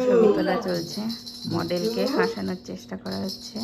ছবি তোলা চলছে, মডেলকে হাসানোর চেষ্টা করা হচ্ছে।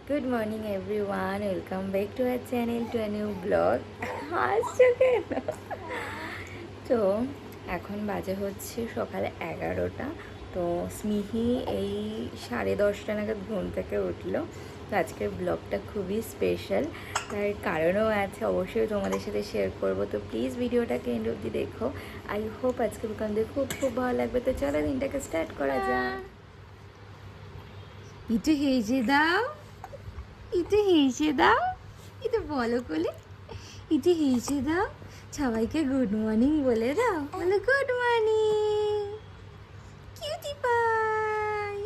Good morning everyone, welcome back to our channel, to a new blog. হাসছো কেন? তো এখন বাজে হচ্ছে সকাল 11টা। তো স্মিহি এই 10:30 নাগাদ ঘুম থেকে উঠলো। তো আজকের ব্লগটা খুবই স্পেশাল, তার কারণও আছে, অবশ্যই তোমাদের সাথে শেয়ার করব। তো প্লিজ ভিডিওটাকে এন্ড অবধি দেখো। আই হোপ আজকে তোমাদের খুব খুব ভালো লাগবে। তো চলো দিনটাকে স্টার্ট করা যাক। একটু হেসে দাও, একটু হেসে দাও, একটু বলো কোলে, একটু হেসে দাও, সবাইকে গুড মর্নিং বলে দাও, বলো গুড মর্নিং কিউটি পাই।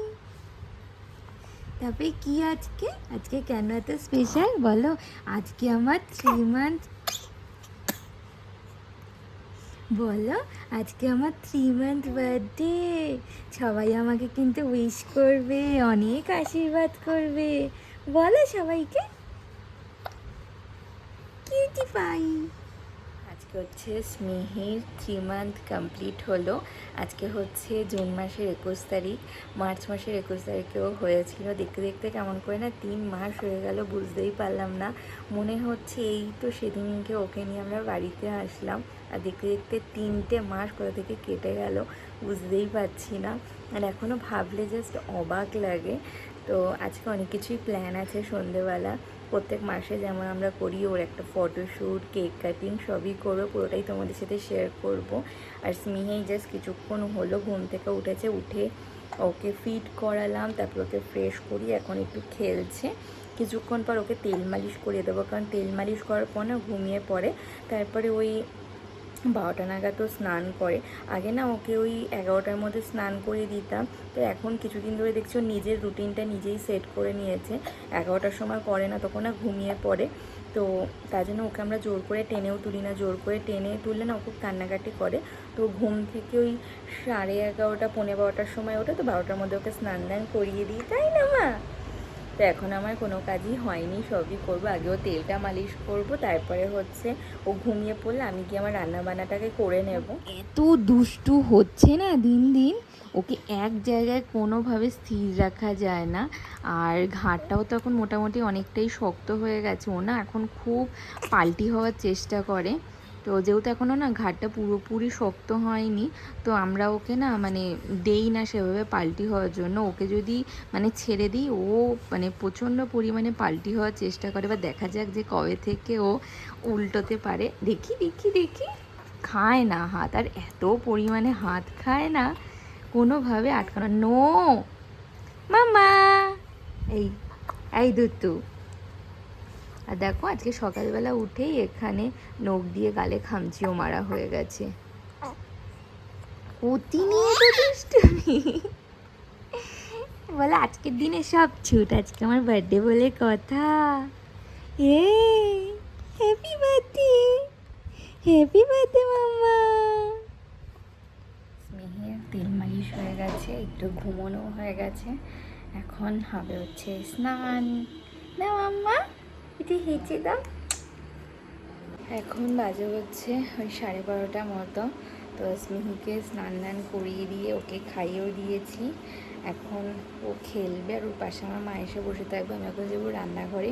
তারপরে কি আজকে আজকে কেন এত স্পেশাল বলো? আজকে আমার 3 মান্থ, বলো আজকে আমার 3 মান্থ বার্থডে। সবাই আমাকে কিন্তু উইশ করবে, অনেক আশীর্বাদ করবে, বলো সবাইকে কিউটি পাই। আজকে হচ্ছে স্মিহির 3 মান্থ কমপ্লিট হলো। আজকে হচ্ছে জুন মাসের 21 তারিখ, মার্চ মাসের 21 তারিখেও হয়েছিল। দেখতে দেখতে কেমন করে না 3 মাস হয়ে গেল, বুঝতেই পারলাম না। মনে হচ্ছে এই তো সেদিনকে ওকে নিয়ে আমরা বাড়িতে আসলাম, আর দেখতে দেখতে 3টে মাস কোথা থেকে কেটে গেল বুঝতেই পারছি না। আর এখনও ভাবলে জাস্ট অবাক লাগে। তো আজকে অনেক কিছুই প্ল্যান আছে। সন্ধেবেলা প্রত্যেক মাসে যেমন আমরা করি, ওর একটা ফটোশ্যুট, কেক কাটিং সবই করবো, পুরোটাই তোমাদের সাথে শেয়ার করব। আর স্মিহেই জাস্ট কিছুক্ষণ হলো ঘুম থেকে উঠেছে, উঠে ওকে ফিড করালাম, তারপর ওকে ফ্রেশ করি, এখন একটু খেলছে। কিছুক্ষণ পর ওকে তেল মালিশ করিয়ে দেবো, কারণ তেল মালিশ করার পর না ঘুমিয়ে পড়ে। তারপরে ওই 12টা নাগাদ স্নান করে। আগে না ওকে ওই 11টার মধ্যে স্নান করিয়ে দিতাম, তো এখন কিছুদিন ধরে দেখছি ও নিজের রুটিনটা নিজেই সেট করে নিয়েছে। 11টার সময় করে না, তখন না ঘুমিয়ে পড়ে। তো তার জন্য ওকে আমরা জোর করে টেনেও তুলি না, জোর করে টেনে তুললে না ও খুব কান্নাকাটি করে। তো ঘুম থেকে ওই 11:30 12টার সময় ওঠে, তো 12টার মধ্যে ওকে স্নান দান করিয়ে দিই, তাই না মা? তো এখন আমার কোনো কাজই হয়নি, সবই করবো। আগেও তেলটা মালিশ করব, তারপরে হচ্ছে ও ঘুমিয়ে পড়লে আমি গিয়ে আমার রান্নাবান্নাটাকে করে নেব। এত দুষ্টু হচ্ছে না দিন দিন, ওকে এক জায়গায় কোনোভাবে স্থির রাখা যায় না। আর ঘাড়টাও তো এখন মোটামুটি অনেকটাই শক্ত হয়ে গেছে, ও না এখন খুব পাল্টি হওয়ার চেষ্টা করে। তো যেহেতু এখনও না ঘাড়টা পুরোপুরি শক্ত হয়নি, তো আমরা ওকে না মানে দেই না সেভাবে পাল্টি হওয়ার জন্য। ওকে যদি মানে ছেড়ে দিই, ও মানে প্রচণ্ড পরিমাণে পাল্টি হওয়ার চেষ্টা করে। বা দেখা যাক যে কবে থেকে ও উল্টোতে পারে। দেখি দেখি দেখি, খায় না হাত, আর এত পরিমাণে হাত খায় না, কোনোভাবে আটকানো। নো মামা, এই এই দুতু। আর দেখো আজকে সকালবেলা উঠেই এখানে নখ দিয়ে গালে খামচিও মারা হয়ে গেছে। অতি নিয়ে তো দুষ্টুমি। বলে আজকের দিনে সব ছুট, আজকে আমার বার্থডে বলে কথা। এ happy birthday, happy birthday mamma. স্নেহের তেল মালিশ হয়ে গেছে, একটু ঘুমানো হয়ে গেছে, এখন হবে হচ্ছে স্নান। না মাম্মা এটি হেঁচে দাও। এখন বাজে হচ্ছে ওই 12:30 মতো। তো স্মিহিকে স্নান দান করিয়ে দিয়ে ওকে খাইয়েও দিয়েছি। এখন ও খেলবে, আর ওর পাশে আমার মা এসে বসে থাকবে। আমি এখন যাবো রান্নাঘরে,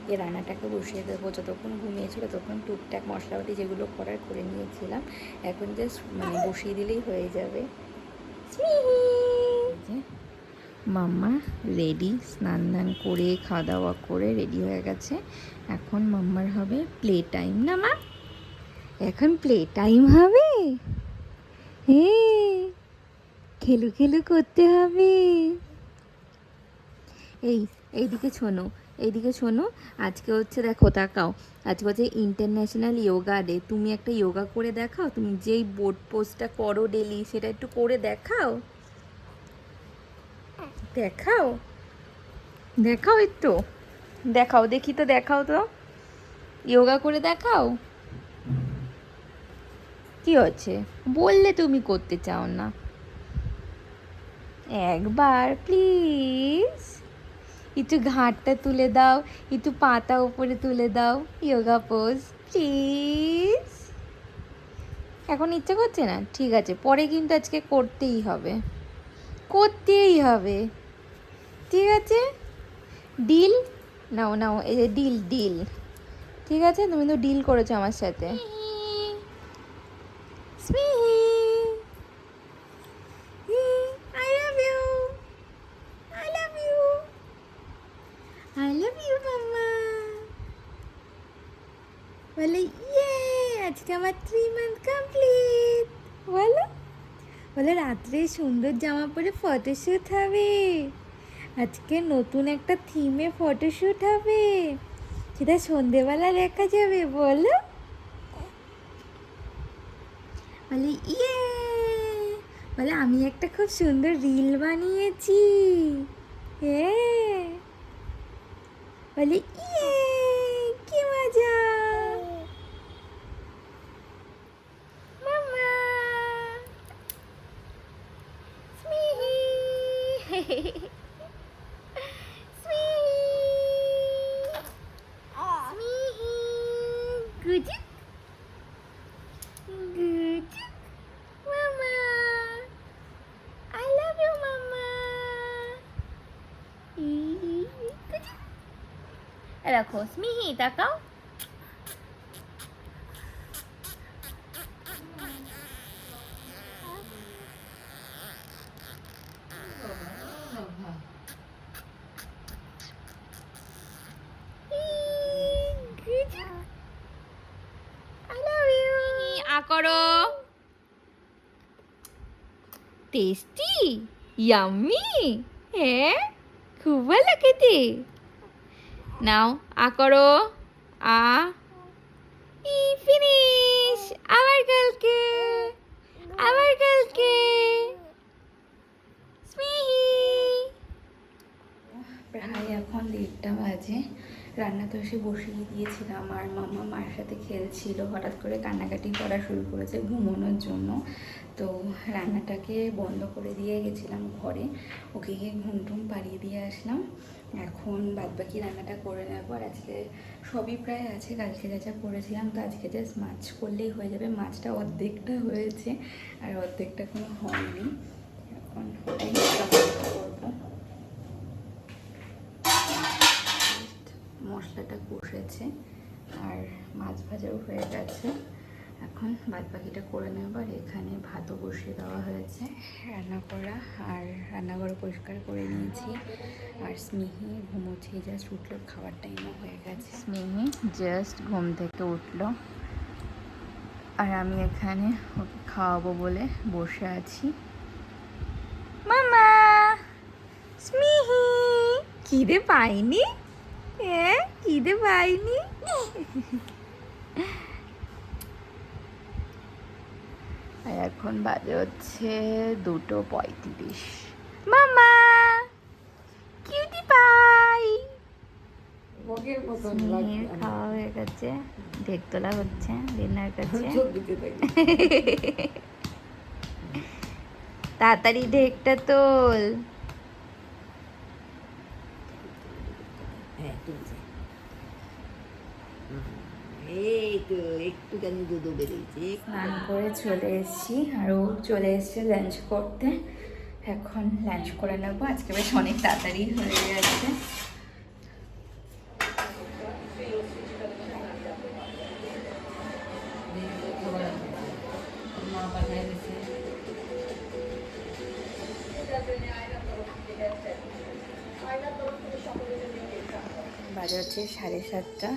এই রান্নাটাকে বসিয়ে দেবো। যতক্ষণ ঘুমিয়েছিল ততক্ষণ টুকটাক মশলাপাতি যেগুলো করার করে নিয়েছিলাম, এখন জাস্ট মানে বসিয়ে দিলেই হয়ে যাবে। মাম্মা রেডি, স্নান দান করে খাওয়া দাওয়া করে রেডি হয়ে গেছে। এখন মাম্মার হবে প্লে টাইম, না মা? এখন প্লে টাইম হবে। হ্যাঁ, খেলু খেলু করতে হবে। এইদিকে শোনো, এইদিকে শোনো। আজকে হচ্ছে দেখো, তাকাও, আজকে হচ্ছে ইন্টারন্যাশনাল যোগা ডে। তুমি একটা যোগা করে দেখাও, তুমি যেই বোর্ড পোজটা করো ডেলি, সেটা একটু করে দেখাও। দেখাও দেখাও একটু, দেখাও দেখি তো, দেখাও তো, যোগা করে দেখাও। কি হচ্ছে? বললে তুমি করতে চাও না। একবার প্লিজ, একটু ঘাটটা তুলে দাও, একটু পাতা উপরে তুলে দাও, যোগা পোজ প্লিজ এখন ইচ্ছে করছে না, ঠিক আছে, পরে কিন্তু আজকে করতেই হবে, করতেই হবে, ঠিক আছে? ডিল? নাও নাও, এই যে ডিল, ডিল, ঠিক আছে? তুমি তো ডিল করেছো আমার সাথে। স্মিহি, I love you, I love you, I love you মাম্মা। বলে ইয়ে, আজকে আমার 3 month কমপ্লিট। বলো, বলে রাত্রে সুন্দর জামা পরে ফটোশ্যুট হবে, আজকে নতুন একটা থিমে ফটোশ্যুট হবে, সেটা সন্ধেবেলা দেখা যাবে। বলো, বলে ইয়ে, বলে আমি একটা খুব সুন্দর রিল বানিয়েছি। হ্যাঁ, বলে ইয়ে, কি মজা মাম্মা। স্মিহি, স্মিহি, গুজু, গুজু, মাম্মা, I love you মাম্মা। গুজু, রাখো স্মিহি, তাকাও। গুজু, I love you। আ করো। টেস্টি, ইয়াম্মি, হ্যাঁ, খুব ভালো খেতে। নাও আ করো, আ, ই, ফিনিশ। আবার কালকে, আবার কালকে। স্মিহি। প্রায় এখন 1:30 বাজে, রান্না তো এসে বসিয়ে দিয়েছিলাম, আর মামা মায়ের সাথে খেলছিল, হঠাৎ করে কান্নাকাটি করা শুরু করেছে ঘুমানোর জন্য। তো রান্নাটাকে বন্ধ করে দিয়ে গেছিলাম ঘরে, ওকে গিয়ে ঘুম টুম পাড়িয়ে দিয়ে আসলাম। এখন বাদবাকি রান্নাটা করে নেবো। আর আজকে সবই প্রায় আছে, কালকে যা যা করেছিলাম, তো আজকে জাস্ট মাছ করলেই হয়ে যাবে। মাছটা অর্ধেকটা হয়েছে আর অর্ধেকটা কোনো হয়নি, এখন ওটাই করবো। মশলাটা কষেছে আর মাছ ভাজাও হয়ে গেছে, এখন বাদ বাকিটা করে নেব। আর এখানে ভাতও বসিয়ে দেওয়া হয়েছে, রান্না করা, আর রান্নাঘর পরিষ্কার করে নিয়েছি। আর স্মিহি ঘুমোচ্ছে, জাস্ট উঠলো, খাওয়ার টাইমও হয়ে গেছে। স্মিহি জাস্ট ঘুম থেকে উঠলো, আর আমি এখানে ওকে খাওয়াবো বলে বসে আছি। মামা, স্মিহি খিদে পাইনি? হ্যাঁ, খিদে পাইনি? আর এখন বাজে হচ্ছে 2:35। মামা, কিউটি পাই। খাওয়া হয়ে গেছে, ঢেক তোলা হচ্ছে, ডিনার কাছে। তাড়াতাড়ি ঢেকটা তোল। এই তো একটুখানি দুধ বেরিয়েছে। স্নান করে চলে এসেছি, আর ও চলে এসছে লাঞ্চ করতে। এখন লাঞ্চ করে নেবো, আজকে বেশ অনেক তাড়াতাড়ি হয়ে গেছে। বাজে হচ্ছে 7:30।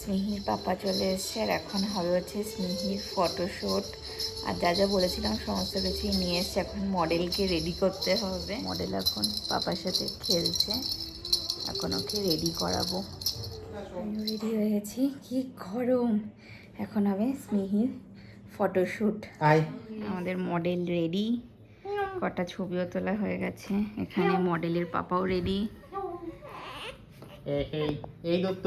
স্মিহির পাপা চলে এসছে, আর এখন হবে হচ্ছে স্মিহির ফটোশ্যুট। আর যা যা বলেছিলাম সমস্ত কিছুই নিয়ে এসছে, এখন মডেলকে রেডি করতে হবে। মডেল এখন পাপার সাথে খেলছে, এখন ওকে রেডি করাবো। আমি রেডি হয়ে গেছি, কি গরম। এখন হবে স্মিহির ফটোশ্যুট। আমাদের মডেল রেডি, কটা ছবিও তোলা হয়ে গেছে। এখানে মডেলের পাপাও রেডি। এই দত্ত,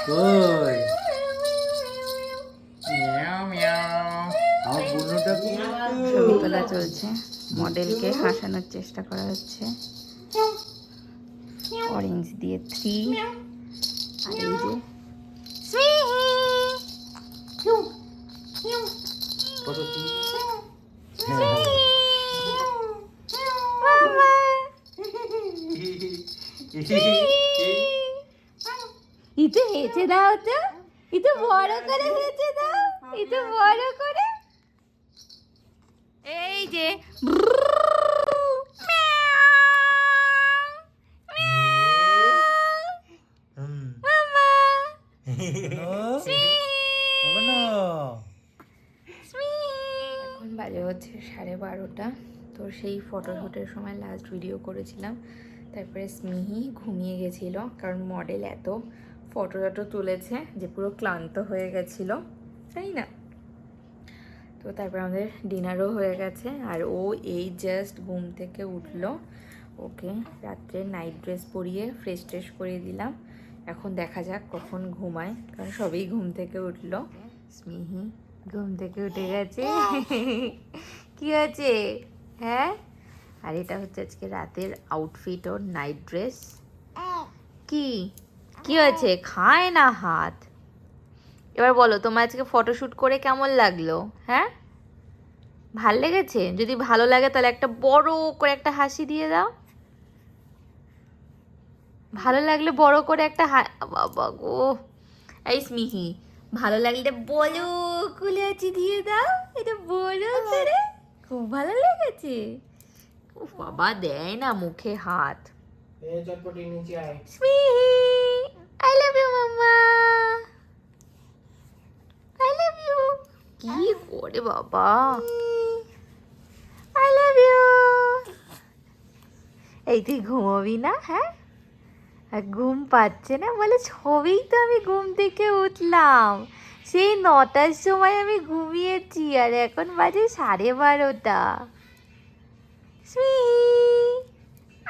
কই মিয়াও মিয়াও, আমার বুনুটা কি ছবি তোলা চলছে। মডেলকে হাসানোর চেষ্টা করা হচ্ছে। অরেঞ্জ দিয়ে 3, আর এই যে কত তিন? ইতো হেঁচে দাও তো, ইতো বড় করে হেঁচে দাও, ইতো বড় করে। এই যে এখন বাজে হচ্ছে 12:30। তো সেই ফটোশ্যুটের সময় লাস্ট ভিডিও করেছিলাম। তারপরে স্মিহি ঘুমিয়ে গেছিল, কারণ মডেল এত ফটো টটো তুলেছে যে পুরো ক্লান্ত হয়ে গেছিলো, তাই না? তো তারপর আমাদের ডিনারও হয়ে গেছে, আর ও এই জাস্ট ঘুম থেকে উঠলো। ওকে রাত্রে নাইট ড্রেস পরিয়ে ফ্রেশ ট্রেশ করিয়ে দিলাম। এখন দেখা যাক কখন ঘুমায়, কারণ সবই ঘুম থেকে উঠলো। স্মিহি ঘুম থেকে উঠে গেছে। কি হয়েছে? হ্যাঁ, আর এটা হচ্ছে আজকে রাতের আউটফিট ওর, নাইট ড্রেস। কি কি হয়েছে? খায় না হাত। এবার বলো, তোমার আজকে ফটোশ্যুট করে কেমন লাগলো? হ্যাঁ, ভাল লেগেছে? যদি ভালো লাগে তাহলে একটা বড় করে একটা হাসি দিয়ে দাও। ভালো লাগলে বড় করে একটা বাবা গো, এই স্মিহি, ভালো লাগলে বলো খুলে আছি দিয়ে দাও, এটা বড় করে। খুব ভালো লেগেছে। ও বাবা, দেয় না মুখে হাত। চটপটি নিচে আয়। স্মিহি, I love you mamma, I love you. কি করে বাবা, আই লাভ ইউ। এই তুই ঘুমোবি না? হ্যাঁ, আর ঘুম পাচ্ছে না বলে, ছবিই তো আমি ঘুম থেকে উঠলাম, সেই 9টার সময় আমি ঘুমিয়েছি, আর এখন বাজে 12:30।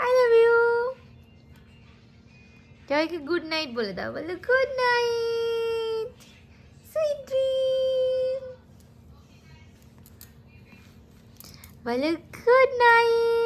I love you. সবাইকে গুড নাইট বলে দাও, বলে গুড নাইট, সুইট ড্রিম, বলে গুড নাইট।